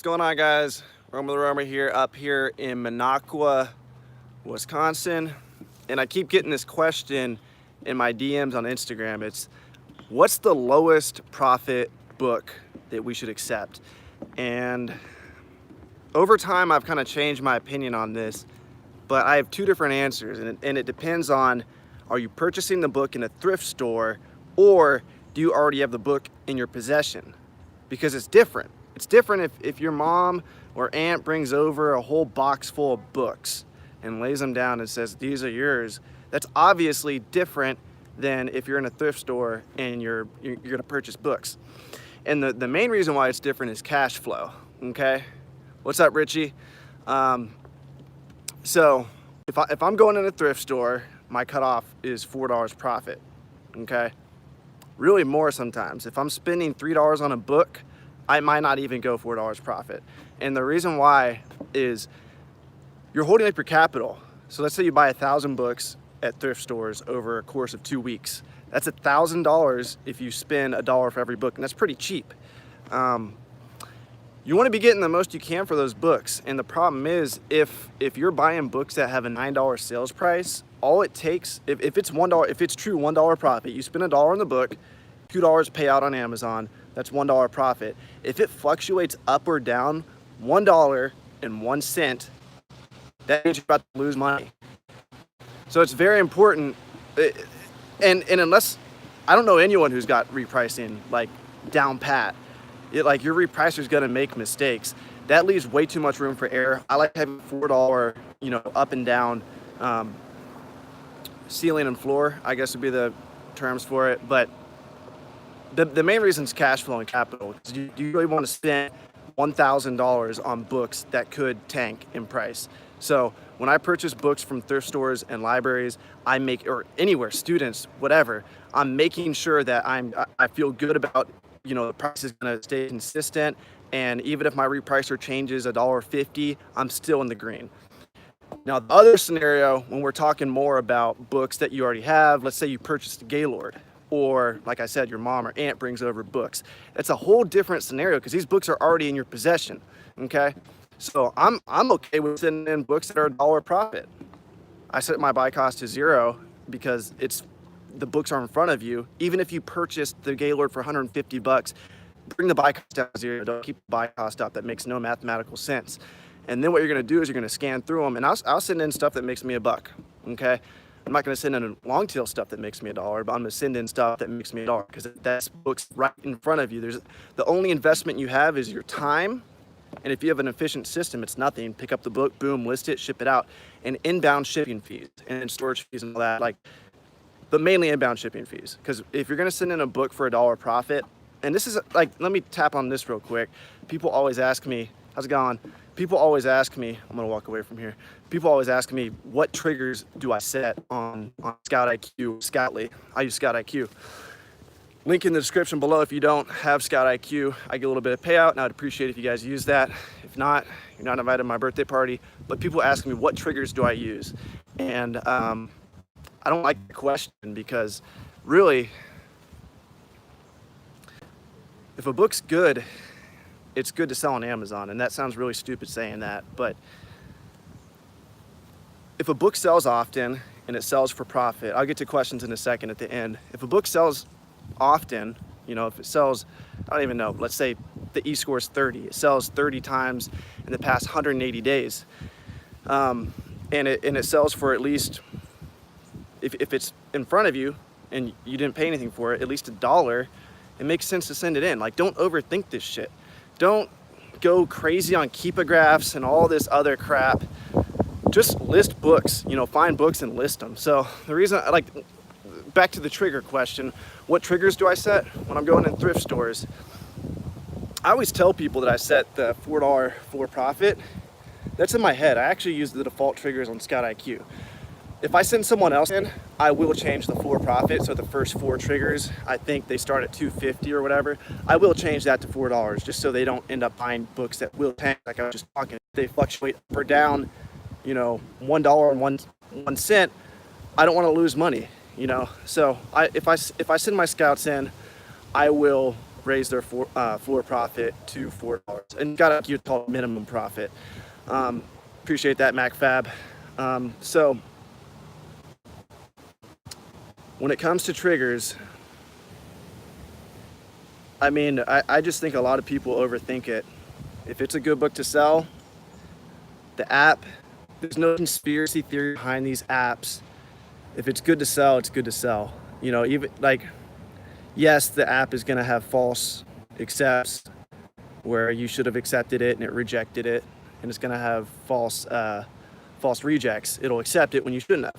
What's going on, guys? Romer here, up here in Minocqua, Wisconsin. And I keep getting this question in my DMs on Instagram. It's, what's the lowest profit book that we should accept? And over time, I've kind of changed my opinion on this, but I have two different answers. And it depends on, are you purchasing the book in a thrift store, or do you already have the book in your possession? Because it's different. It's different if your mom or aunt brings over a whole box full of books and lays them down and says, these are yours. That's obviously different than if you're in a thrift store and you're gonna purchase books. And the main reason why it's different is cash flow, okay? What's up, Richie? So if I'm going in a thrift store, my cutoff is $4 profit, okay? Really more sometimes. If I'm spending $3 on a book, I might not even go $4 profit. And the reason why is you're holding up your capital. So let's say you buy 1,000 books at thrift stores over a course of 2 weeks. That's $1,000 if you spend $1 for every book, and that's pretty cheap. You want to be getting the most you can for those books. And the problem is, if you're buying books that have a $9 sales price, all it takes, if it's $1, if it's true $1 profit, you spend $1 on the book, $2 payout on Amazon, that's $1 profit. If it fluctuates up or down $1.01, that means you're about to lose money. So it's very important. And unless, I don't know anyone who's got repricing like down pat. Like your repricer is gonna make mistakes. That leaves way too much room for error. I like having $4, up and down ceiling and floor, I guess would be the terms for it. But the main reason is cash flow and capital. Do you really want to spend $1,000 on books that could tank in price? So when I purchase books from thrift stores and libraries, or anywhere, students, whatever, I'm making sure that I feel good about, the price is gonna stay consistent. And even if my repricer changes $1.50, I'm still in the green. Now, the other scenario, when we're talking more about books that you already have, let's say you purchased a Gaylord, or like I said, your mom or aunt brings over books. It's a whole different scenario because these books are already in your possession, okay? So I'm okay with sending in books that are $1 profit. I set my buy cost to 0 because the books are in front of you. Even if you purchased the Gaylord for $150, bring the buy cost down to 0. Don't keep the buy cost up. That makes no mathematical sense. And then what you're gonna do is you're gonna scan through them, and I'll send in stuff that makes me $1, okay? I'm not gonna send in long tail stuff that makes me $1, but I'm gonna send in stuff that makes me $1 because that's books right in front of you. The only investment you have is your time, and if you have an efficient system, it's nothing. Pick up the book, boom, list it, ship it out, and inbound shipping fees and storage fees and all that, but mainly inbound shipping fees. Because if you're gonna send in a book for $1 profit, and this is let me tap on this real quick. People always ask me, how's it going? People always ask me, I'm gonna walk away from here. People always ask me, what triggers do I set on ScoutIQ, Scoutly? I use ScoutIQ. Link in the description below if you don't have ScoutIQ. I get a little bit of payout, and I'd appreciate if you guys use that. If not, you're not invited to my birthday party. But people ask me, what triggers do I use? And I don't like the question because really, if a book's good, it's good to sell on Amazon. And that sounds really stupid saying that, but if a book sells often and it sells for profit, I'll get to questions in a second at the end. If a book sells often, if it sells, I don't even know, let's say the E-score is 30, it sells 30 times in the past 180 days, and it sells for at least, if it's in front of you and you didn't pay anything for it, at least $1, it makes sense to send it in. Like, don't overthink this shit. Don't go crazy on keepagraphs and all this other crap. Just list books, find books and list them. So the reason back to the trigger question, what triggers do I set when I'm going in thrift stores? I always tell people that I set the $4 for profit. That's in my head. I actually use the default triggers on ScoutIQ. If I send someone else in, I will change the for profit. So the first 4 triggers, I think they start at $2.50 or whatever. I will change that to $4 just so they don't end up buying books that will tank, like I was just talking. They fluctuate up or down, $1 and 1 cent. I don't want to lose money, So if I send my scouts in, I will raise their floor profit to $4. And got a called minimum profit. Appreciate that, MacFab. So when it comes to triggers, I mean, I just think a lot of people overthink it. If it's a good book to sell, the app, there's no conspiracy theory behind these apps. If it's good to sell, it's good to sell. You know, even like, yes, the app is gonna have false accepts where you should have accepted it and it rejected it, and it's gonna have false rejects. It'll accept it when you shouldn't have.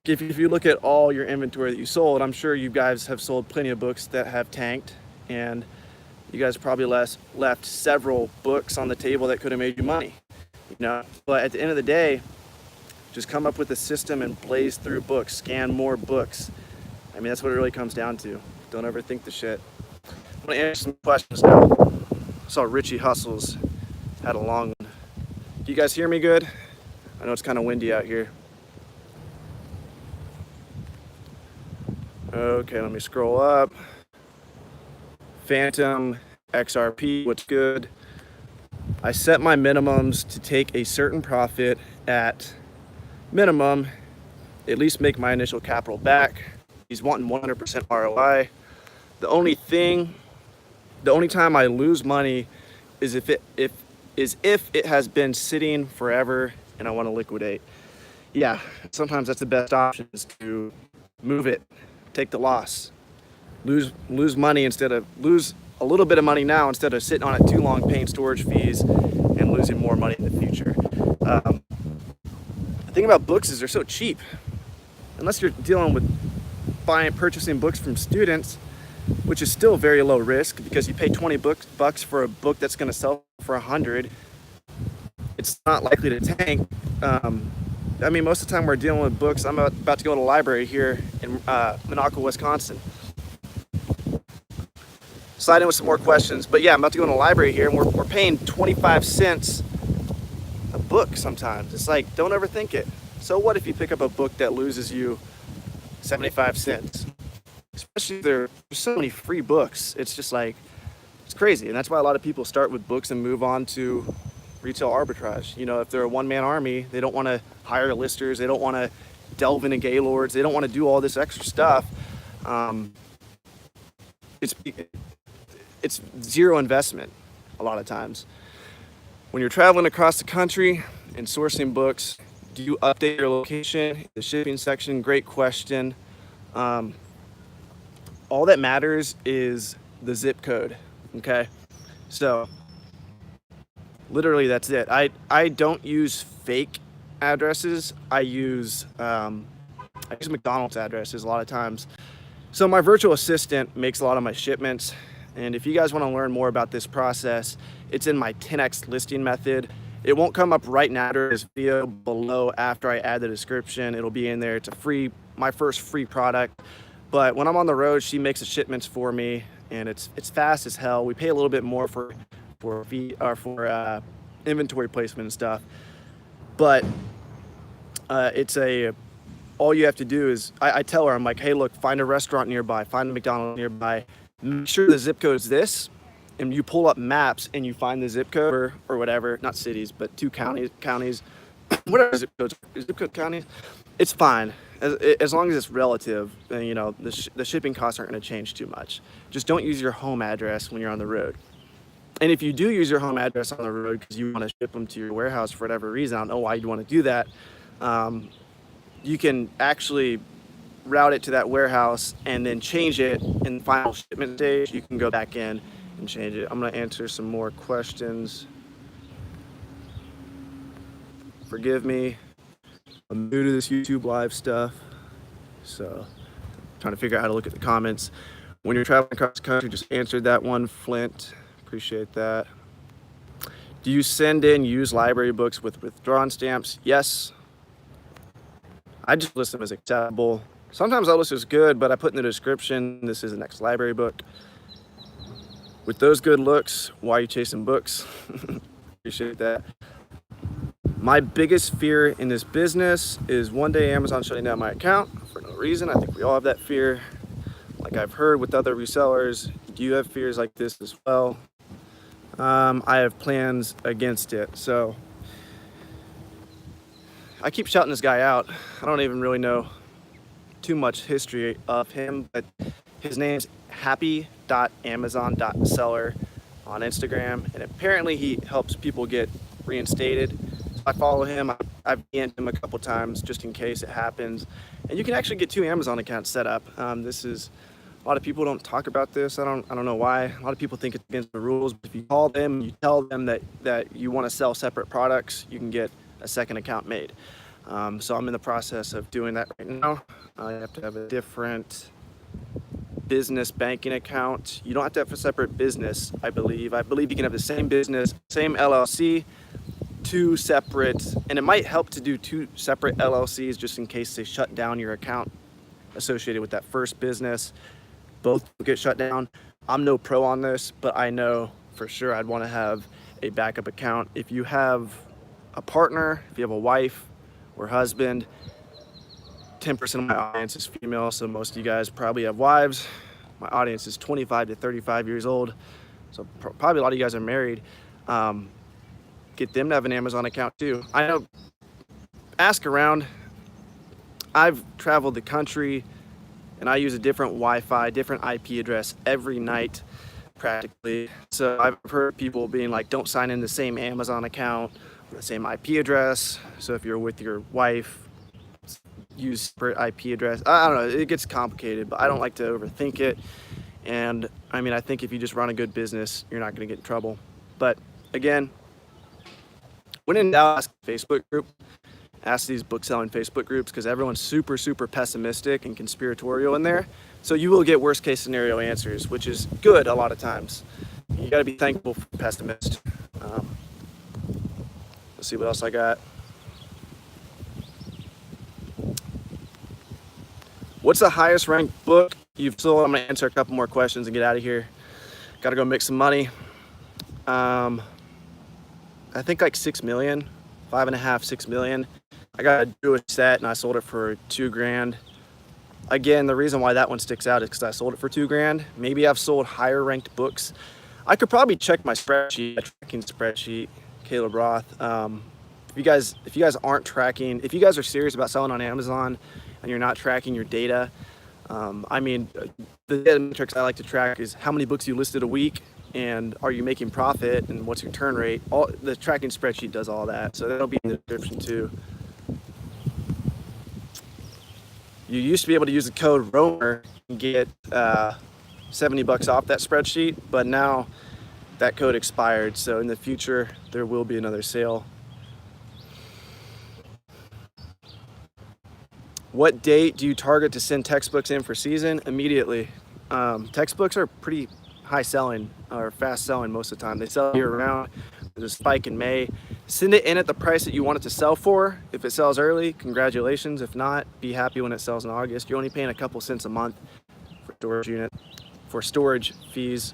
If you look at all your inventory that you sold, I'm sure you guys have sold plenty of books that have tanked, and you guys probably left several books on the table that could have made you money. You know, but at the end of the day, just come up with a system and blaze through books, scan more books. I mean, that's what it really comes down to. Don't overthink the shit. I'm gonna answer some questions now. I saw Richie Hustles had a long one. Do you guys hear me good? I know it's kind of windy out here. Okay, let me scroll up. Phantom XRP, what's good? I set my minimums to take a certain profit at minimum, at least make my initial capital back. He's wanting 100% ROI. The only time I lose money is if it has been sitting forever and I want to liquidate. Yeah, sometimes that's the best option, is to move it, take the loss, lose money lose a little bit of money now instead of sitting on it too long, paying storage fees and losing more money in the future. The thing about books is they're so cheap. Unless you're dealing with purchasing books from students, which is still very low risk because you pay 20 bucks for a book that's going to sell for 100. It's not likely to tank. I mean, most of the time we're dealing with books. I'm about to go to a library here in Minocqua, Wisconsin. Slide in with some more questions. But yeah, I'm about to go in a library here, and we're paying 25 cents a book sometimes. It's like, don't overthink it. So what if you pick up a book that loses you 75 cents? Especially there's so many free books. It's just like, it's crazy. And that's why a lot of people start with books and move on to retail arbitrage. You know, if they're a one-man army, they don't want to hire listers. They don't want to delve into gaylords. They don't want to do all this extra stuff. It's zero investment a lot of times. When you're traveling across the country and sourcing books, do you update your location? The shipping section, great question. All that matters is the zip code, okay? So literally that's it. I don't use fake addresses. I use McDonald's addresses a lot of times. So my virtual assistant makes a lot of my shipments. And if you guys want to learn more about this process, it's in my 10x listing method. It won't come up right now after this video, below after I add the description. It'll be in there. It's my first free product. But when I'm on the road, she makes the shipments for me, and it's fast as hell. We pay a little bit more for inventory placement and stuff. But all you have to do is, I tell her, I'm like, hey, look, find a restaurant nearby, find a McDonald's nearby. Make sure the zip code is this, and you pull up maps and you find the zip code or whatever, not cities, but two counties, whatever zip code counties, it's fine. As long as it's relative, then, you know, the shipping costs aren't going to change too much. Just don't use your home address when you're on the road. And if you do use your home address on the road because you want to ship them to your warehouse for whatever reason, I don't know why you'd want to do that, you can actually route it to that warehouse and then change it in the final shipment stage. You can go back in and change it. I'm going to answer some more questions. Forgive me, I'm new to this YouTube live stuff, so I'm trying to figure out how to look at the comments. When you're traveling across the country, just answered that one, Flint. Appreciate that. Do you send in used library books with withdrawn stamps? Yes. I just list them as acceptable. Sometimes I list as good, but I put in the description, this is the next library book. With those good looks, why are you chasing books? Appreciate that. My biggest fear in this business is one day Amazon shutting down my account for no reason. I think we all have that fear. Like I've heard with other resellers, Do you have fears like this as well? I have plans against it. So I keep shouting this guy out. I don't even really know too much history of him, but his name's happy.amazon.seller on Instagram, and apparently he helps people get reinstated. So I follow him. I've DM'd him a couple times just in case it happens, and you can actually get 2 Amazon accounts set up. This is a lot of people don't talk about this. I don't know why. A lot of people think it's against the rules, but if you call them, you tell them that you want to sell separate products, you can get a second account made. So I'm in the process of doing that right now. I have to have a different business banking account. You don't have to have a separate business, I believe. I believe you can have the same business, same LLC, 2 separate, and it might help to do 2 separate LLCs just in case they shut down your account associated with that first business. Both get shut down. I'm no pro on this, but I know for sure I'd want to have a backup account. If you have a partner, if you have a wife or husband, 10% of my audience is female, so most of you guys probably have wives. My audience is 25 to 35 years old, so probably a lot of you guys are married. Get them to have an Amazon account too. I know, ask around. I've traveled the country and I use a different Wi-Fi, different IP address every night practically. So I've heard people being like, don't sign in the same Amazon account, the same IP address. So if you're with your wife, use separate IP address. I don't know, it gets complicated, but I don't like to overthink it. And I mean, I think if you just run a good business, you're not gonna get in trouble. But again, when in doubt, ask the Facebook group. Ask these book selling Facebook groups, because everyone's super pessimistic and conspiratorial in there. So you will get worst case scenario answers, which is good a lot of times. You gotta be thankful for pessimist. Let's see what else I got. What's the highest ranked book you've sold? I'm gonna answer a couple more questions and get out of here. Gotta go make some money. I think like 6 million, 5.5, 6 million. I got a Jewish set and I sold it for $2,000. Again, the reason why that one sticks out is because I sold it for $2,000. Maybe I've sold higher ranked books. I could probably check my spreadsheet, my tracking spreadsheet, Caleb Roth. If you guys aren't tracking, if you guys are serious about selling on Amazon and you're not tracking your data, I mean, the data metrics I like to track is how many books you listed a week, and are you making profit, and what's your turn rate. All the tracking spreadsheet does all that, so that'll be in the description too. You used to be able to use the code ROAMER and get $70 off that spreadsheet, but now that code expired, so in the future there will be another sale. What date do you target to send textbooks in for season? Immediately. Textbooks are pretty high selling or fast selling most of the time. They sell year round. There's a spike in May. Send it in at the price that you want it to sell for. If it sells early, congratulations. If not, be happy when it sells in August. You're only paying a couple cents a month for storage unit, for storage fees.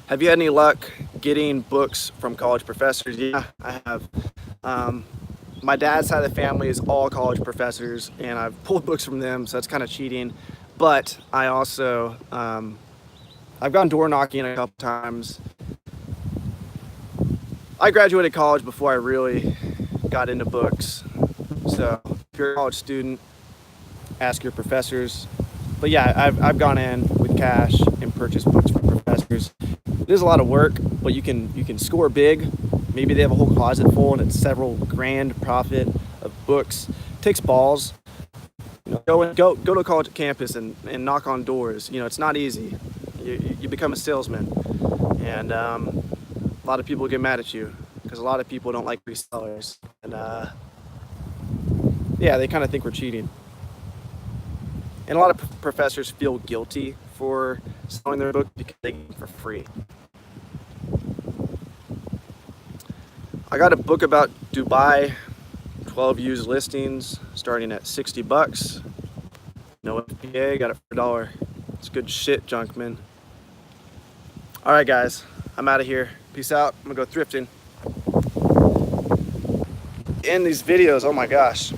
Have you had any luck getting books from college professors? Yeah, I have. My dad's side of the family is all college professors, and I've pulled books from them, so that's kind of cheating. But I also, I've gone door knocking a couple times. I graduated college before I really got into books. So if you're a college student, ask your professors. But yeah, I've gone in with cash and purchased books from professors. It is a lot of work, but you can score big. Maybe they have a whole closet full and it's several grand profit of books. It takes balls. You know, go to a college campus and knock on doors. You know, it's not easy. You become a salesman, and a lot of people get mad at you because a lot of people don't like resellers, and yeah, they kind of think we're cheating. And a lot of professors feel guilty for selling their book because they get it for free. I got a book about Dubai, 12 used listings, starting at $60. No FBA, got it for $1. It's good shit, Junkman. All right, guys, I'm out of here. Peace out. I'm gonna go thrifting. In these videos, oh my gosh.